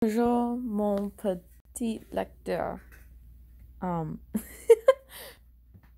Bonjour, mon petit lecteur. Um,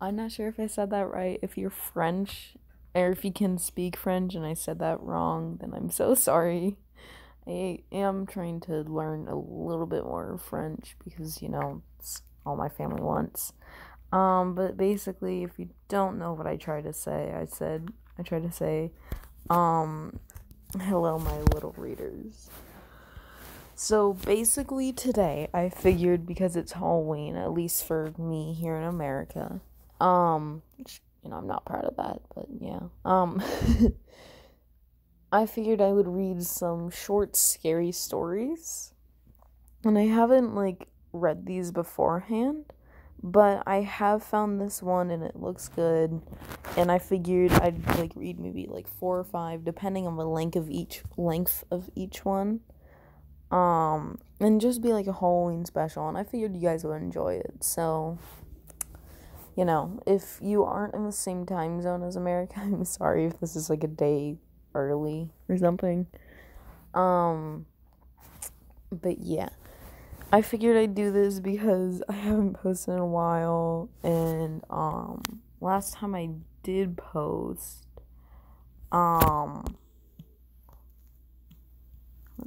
I'm not sure if I said that right. If you're French, or if you can speak French and I said that wrong, then I'm so sorry. I am trying to learn a little bit more French because, it's all my family wants. But basically, if you don't know what I tried to say, I tried to say, um, hello, my little readers. So basically today I figured because it's Halloween, at least for me here in America, which, I'm not proud of that, but yeah. I figured I would read some short scary stories. And I haven't read these beforehand, but I have found this one and it looks good. And I figured I'd read maybe four or five depending on the length of each one. And just be a Halloween special, and I figured you guys would enjoy it. So, if you aren't in the same time zone as America, I'm sorry if this is a day early or something. But yeah, I figured I'd do this because I haven't posted in a while, and last time I did post, let's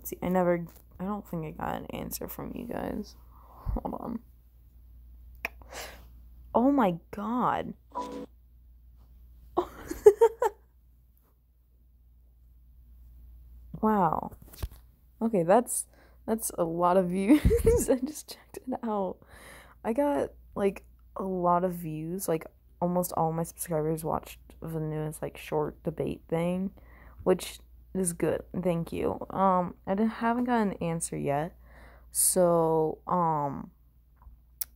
see, I don't think I got an answer from you guys. Hold on. Oh my god. Wow. Okay, that's a lot of views. I just checked it out. I got a lot of views. Almost all my subscribers watched the newest short debate thing, which is good. Thank you. Haven't got an answer yet. So,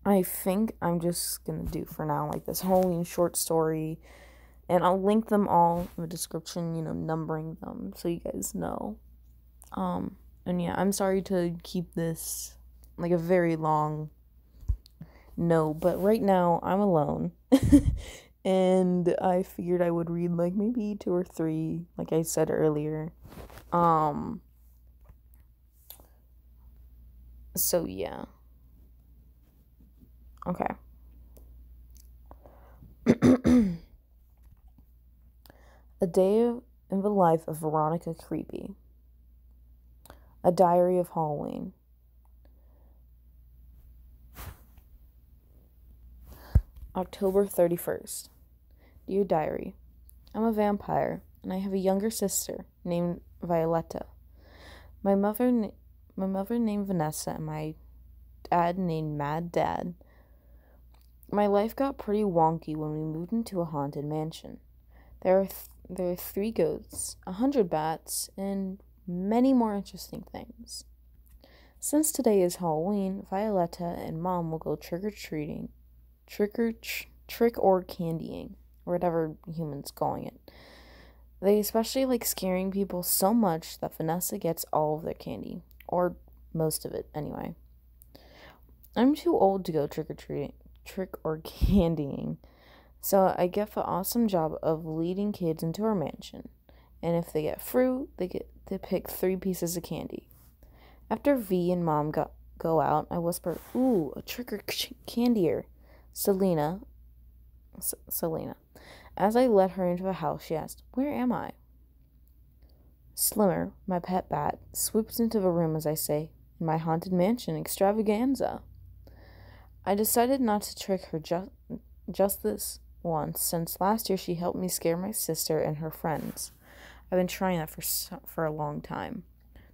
I think I'm just gonna do for now this Halloween short story, and I'll link them all in the description, numbering them so you guys know. And yeah, I'm sorry to keep this a very long no, but right now I'm alone. And I figured I would read maybe two or three, like I said earlier. So yeah. Okay. A Day in the Life of Veronica Creepy. A Diary of Halloween. October 31st. Dear Diary, I'm a vampire, and I have a younger sister named Violetta. My mother named Vanessa, and my dad named Mad Dad. My life got pretty wonky when we moved into a haunted mansion. There are 3 ghosts, 100 bats, and many more interesting things. Since today is Halloween, Violetta and Mom will go trick-or-treating. Trick or candying, or whatever humans calling it. They especially like scaring people so much that Vanessa gets all of their candy, or most of it anyway. I'm too old to go trick or candying, so I get the awesome job of leading kids into our mansion. And if they get fruit, they get to pick 3 pieces of candy. After V and Mom go out, I whisper, "Ooh, a trick or candier." Selena. As I let her into the house, she asked, "Where am I?" Slimmer, my pet bat, swoops into the room as I say, "In my haunted mansion extravaganza." I decided not to trick her just this once, since last year she helped me scare my sister and her friends. I've been trying that for a long time.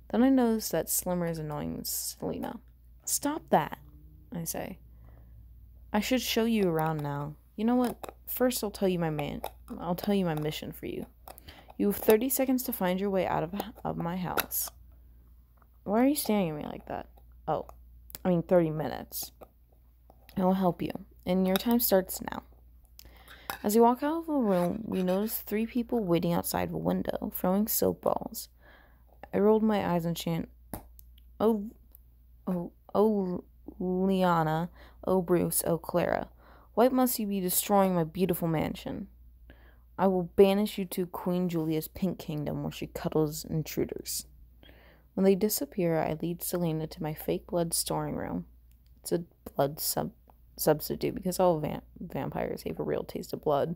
Then I noticed that Slimmer is annoying Selena. "Stop that," I say. "I should show you around now. You know what? First I'll tell you my mission for you. You have 30 seconds to find your way out of my house." "Why are you staring at me like that?" "Oh, 30 minutes. I will help you. And your time starts now." As we walk out of the room, we notice 3 people waiting outside the window, throwing soap balls. I rolled my eyes and chant, oh, Liana, oh, Bruce, oh, Clara. Why must you be destroying my beautiful mansion? I will banish you to Queen Julia's pink kingdom where she cuddles intruders." When they disappear, I lead Selena to my fake blood storing room. It's a blood substitute because all vampires have a real taste of blood.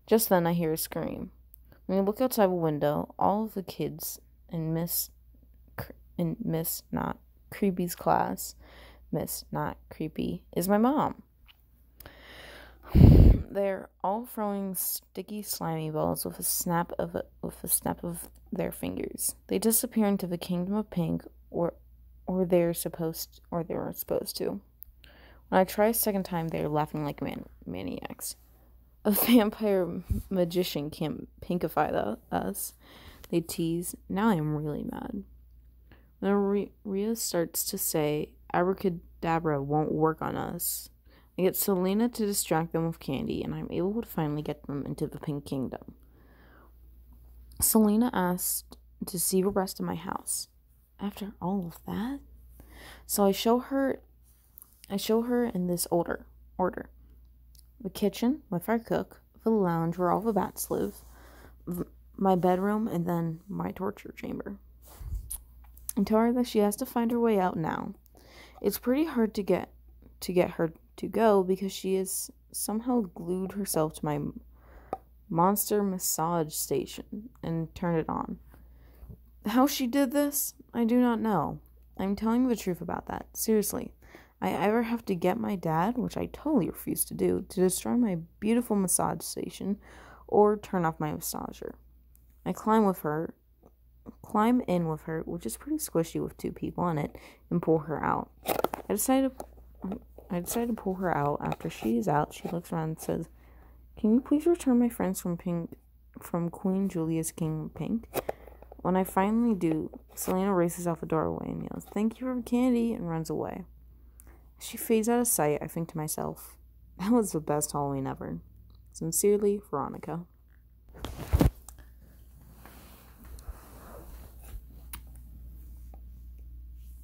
Just then, I hear a scream. When I look outside the window, all of the kids in Miss Not Creepy's class, Miss Not Creepy, is my mom. They're all throwing sticky, slimy balls with a snap of their fingers. They disappear into the kingdom of pink, or they were supposed to. When I try a second time, they are laughing like maniacs. A vampire magician can't pinkify us. They tease. Now I am really mad. When Rhea starts to say, abracadabra won't work on us, I get Selena to distract them with candy, and I'm able to finally get them into the Pink Kingdom. Selena asked to see the rest of my house. After all of that? So I show her in this order. The kitchen, with our cook, the lounge where all the bats live, my bedroom, and then my torture chamber. I tell her that she has to find her way out now. It's pretty hard to get her to go because she has somehow glued herself to my monster massage station and turned it on. How she did this, I do not know. I'm telling the truth about that. Seriously. I either have to get my dad, which I totally refuse to do, to destroy my beautiful massage station, or turn off my massager. I climb in with her, which is pretty squishy with two people in it, and pull her out. I decide to pull her out. After she is out, she looks around and says, "Can you please return my friends from Queen Julia's King Pink?" When I finally do, Selena races out the doorway and yells, "Thank you for the candy," and runs away. As she fades out of sight, I think to myself, that was the best Halloween ever. Sincerely, Veronica.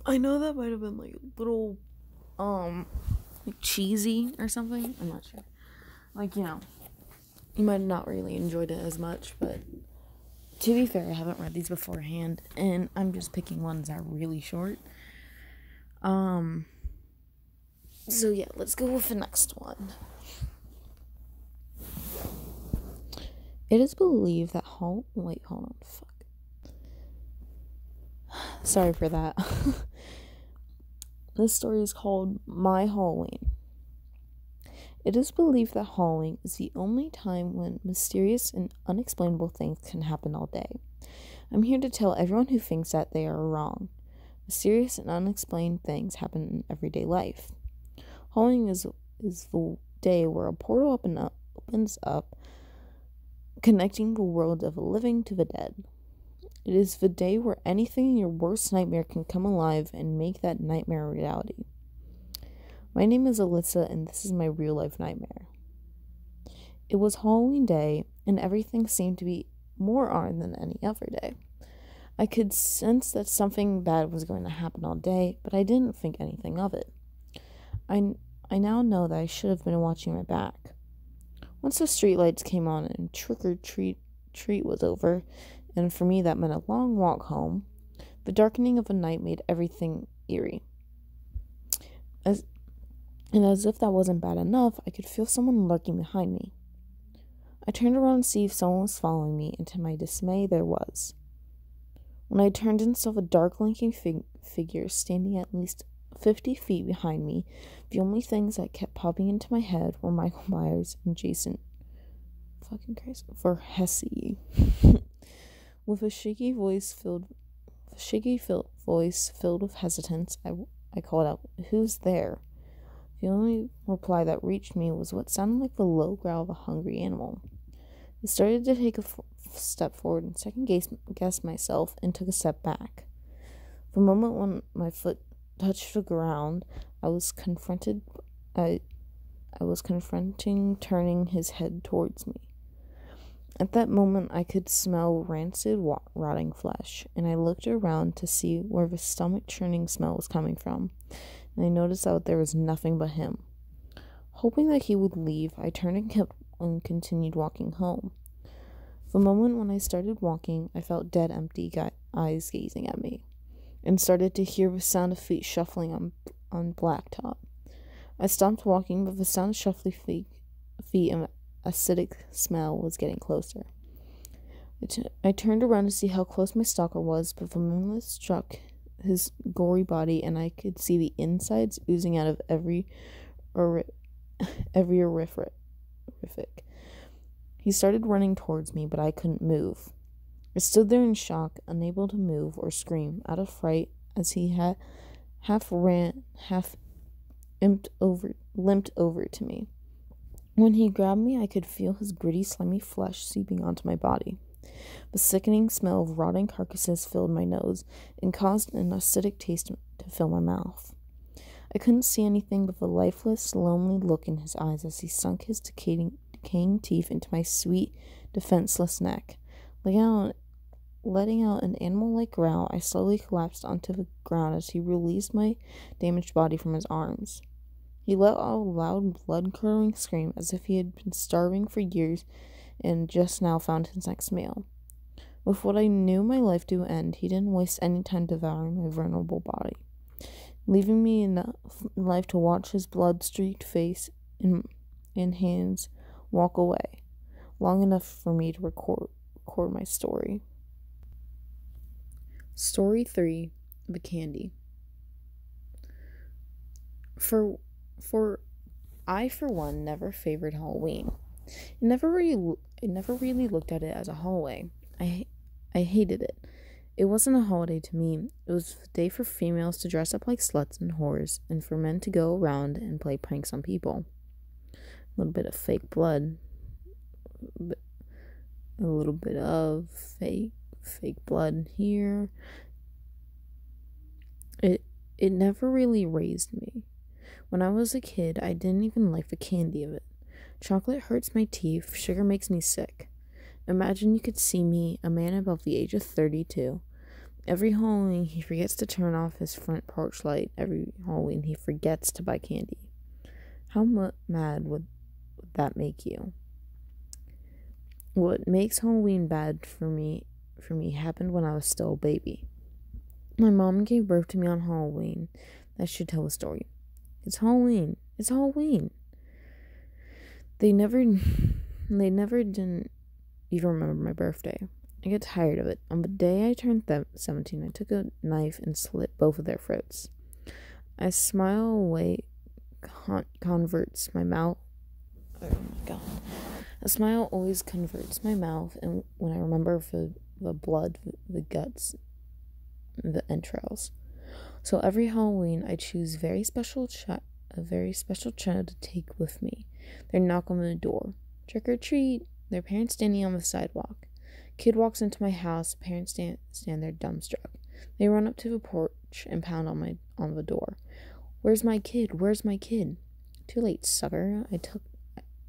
I know that might have been like a little, like cheesy or something. I'm not sure. Like, you might have not really enjoyed it as much, but to be fair, I haven't read these beforehand, and I'm just picking ones that are really short. So yeah, let's go with the next one. It is believed that wait, hold on, fuck. Sorry for that. This story is called My Halloween. It is believed that Halloween is the only time when mysterious and unexplainable things can happen all day. I'm here to tell everyone who thinks that they are wrong. Mysterious and unexplained things happen in everyday life. Halloween is the day where a portal opens up, connecting the world of the living to the dead. It is the day where anything in your worst nightmare can come alive and make that nightmare a reality. My name is Alyssa, and this is my real-life nightmare. It was Halloween day, and everything seemed to be more odd than any other day. I could sense that something bad was going to happen all day, but I didn't think anything of it. I now know that I should have been watching my back. Once the streetlights came on and trick-or-treat was over, and for me that meant a long walk home, the darkening of the night made everything eerie. As if that wasn't bad enough, I could feel someone lurking behind me. I turned around to see if someone was following me, and to my dismay, there was. When I turned and saw a dark, lanky figure standing at least 50 feet behind me, the only things that kept popping into my head were Michael Myers and Jason Voorhees. With a shaky voice filled with hesitance, I called out, "Who's there?" The only reply that reached me was what sounded like the low growl of a hungry animal. I started to take a step forward and second-guessed myself and took a step back. The moment when my foot touched the ground, I was confronting turning his head towards me. At that moment, I could smell rancid, rotting flesh, and I looked around to see where the stomach-churning smell was coming from, and I noticed that there was nothing but him. Hoping that he would leave, I turned and continued walking home. The moment when I started walking, I felt dead, empty eyes gazing at me. and started to hear the sound of feet shuffling on blacktop. I stopped walking, but the sound of shuffling feet and acidic smell was getting closer. I turned around to see how close my stalker was, but the moonlight struck his gory body, and I could see the insides oozing out of every orifice. He started running towards me, but I couldn't move. I stood there in shock, unable to move or scream, out of fright, as he had half ran, half limped over to me. When he grabbed me, I could feel his gritty, slimy flesh seeping onto my body. The sickening smell of rotting carcasses filled my nose and caused an acidic taste to fill my mouth. I couldn't see anything but the lifeless, lonely look in his eyes as he sunk his decaying teeth into my sweet, defenseless neck. Letting out an animal-like growl, I slowly collapsed onto the ground as he released my damaged body from his arms. He let out a loud, blood-curdling scream as if he had been starving for years and just now found his next meal. With what I knew my life to end, he didn't waste any time devouring my vulnerable body, leaving me enough life to watch his blood-streaked face and hands walk away, long enough for me to record my story. Story 3, The Candy. I, for one, never favored Halloween. I never really looked at it as a holiday. I hated it. It wasn't a holiday to me. It was a day for females to dress up like sluts and whores, and for men to go around and play pranks on people. A little bit of fake blood. A little bit of fake blood here. It never really raised me. When I was a kid, I didn't even like the candy of it. Chocolate hurts my teeth, sugar makes me sick. Imagine you could see me, a man above the age of 32. Every Halloween, he forgets to turn off his front porch light. Every Halloween, he forgets to buy candy. How mad would that make you? What makes Halloween bad for me happened when I was still a baby. My mom gave birth to me on Halloween. That should tell a story. It's Halloween. It's Halloween. They never didn't even remember my birthday. I get tired of it. On the day I turned 17, I took a knife and slit both of their throats. I smile away converts my mouth. Oh my god. A smile always converts my mouth, and when I remember the blood, the guts, the entrails. So every Halloween, I choose a very special child to take with me. They knock on the door. Trick or treat. Their parents standing on the sidewalk. Kid walks into my house. Parents stand there dumbstruck. They run up to the porch and pound on the door. Where's my kid? Where's my kid? Too late, sucker.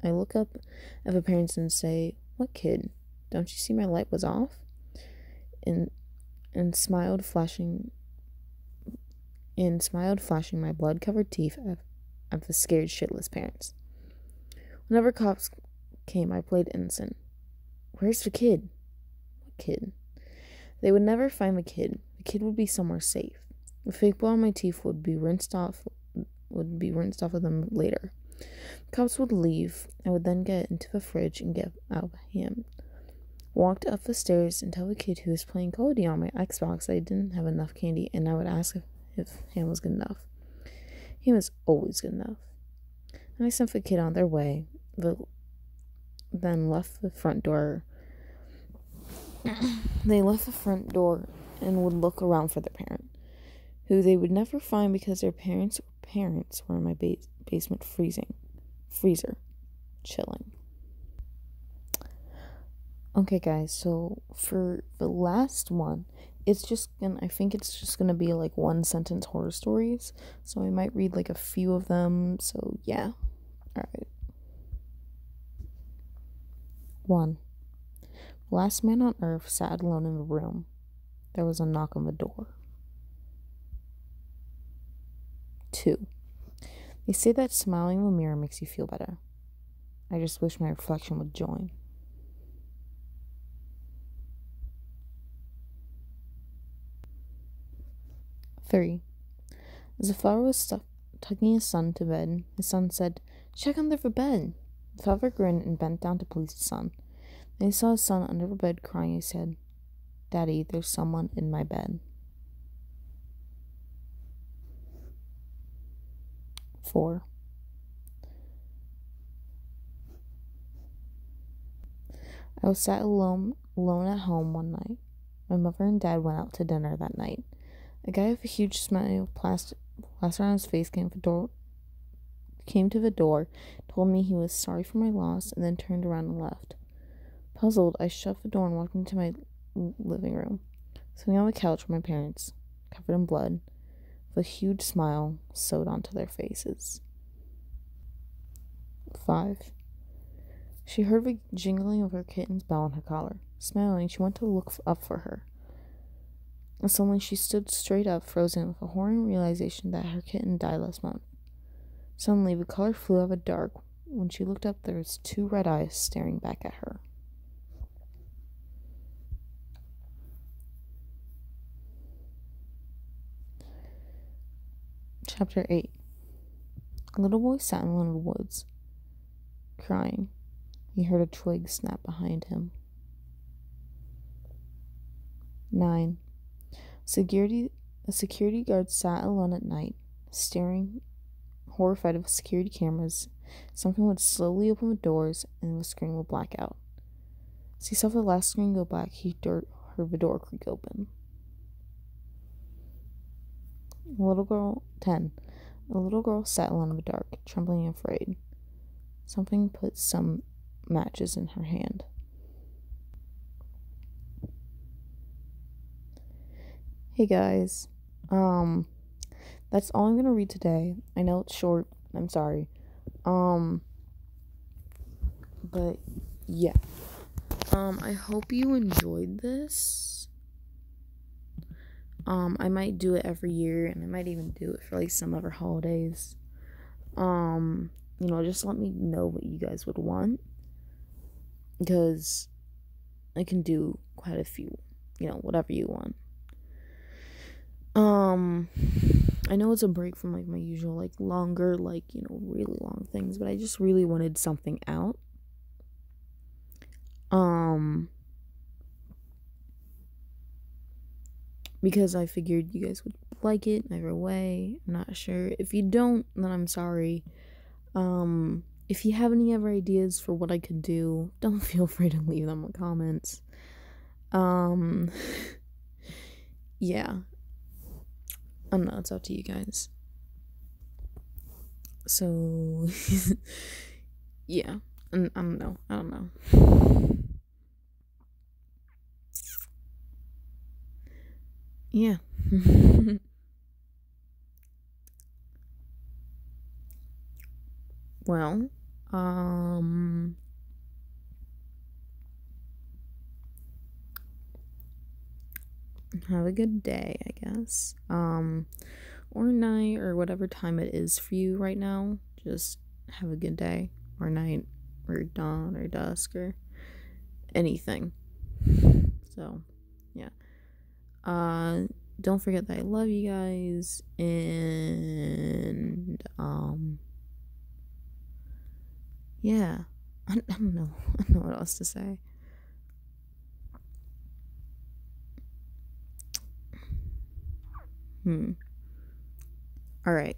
I look up at the parents and say, "What kid? Don't you see my light was off?" And smiled, flashing my blood-covered teeth at the scared shitless parents. Whenever cops came, I played innocent. Where's the kid? What kid? They would never find the kid. The kid would be somewhere safe. The fake blood on my teeth would be rinsed off of them later. Cops would leave. I would then get into the fridge and get out ham. Walked up the stairs and tell the kid who was playing Call of Duty on my Xbox I didn't have enough candy, and I would ask if ham was good enough. Ham was always good enough. And I sent the kid on their way, then left the front door. They left the front door and would look around for their parent, who they would never find because their parents were in my basement freezer, chilling. Okay, guys, so for the last one, I think it's just gonna be like one sentence horror stories, so I might read like a few of them, so yeah. Alright. 1. Last man on earth sat alone in the room. There was a knock on the door. 2. They say that smiling in the mirror makes you feel better. I just wish my reflection would join. 3. As the father was tucking his son to bed, his son said, "Check under the bed." The father grinned and bent down to please his son. Then he saw his son under the bed crying. He said, "Daddy, there's someone in my bed." 4. I was sat alone at home one night. My mother and dad went out to dinner that night. A guy with a huge smile plastered on his face came to the door, told me he was sorry for my loss, and then turned around and left. Puzzled, I shut the door and walked into my living room. Sitting on the couch were my parents, covered in blood, with a huge smile sewed onto their faces. 5. She heard the jingling of her kitten's bell on her collar. Smiling, she went to look up for her. And suddenly she stood straight up, frozen, with a horrid realization that her kitten died last month. Suddenly, the color flew out of the dark. When she looked up, there was 2 red eyes staring back at her. Chapter 8. A little boy sat in one of the woods, crying. He heard a twig snap behind him. 9. A security guard sat alone at night, staring, horrified of security cameras. Something would slowly open the doors, and the screen would black out. As he saw the last screen go black, he heard the door creak open. 10. A little girl sat alone in the dark, trembling and afraid. Something put some matches in her hand. Hey guys, that's all I'm gonna read today. I know it's short, I'm sorry. But yeah. I hope you enjoyed this. I might do it every year, and I might even do it for like some other holidays. Just let me know what you guys would want, because I can do quite a few, whatever you want. I know it's a break from like my usual like longer, like, really long things, but I just really wanted something out. Because I figured you guys would like it either way. I'm not sure. If you don't, then I'm sorry. If you have any other ideas for what I could do, don't feel free to leave them in the comments. Yeah. I don't know, it's up to you guys. So, yeah. I don't know. Yeah. Well, have a good day, I guess. Or night, or whatever time it is for you right now. Just have a good day, or night, or dawn, or dusk, or anything. So, yeah. Don't forget that I love you guys, and yeah. I don't know. I don't know what else to say. Alright.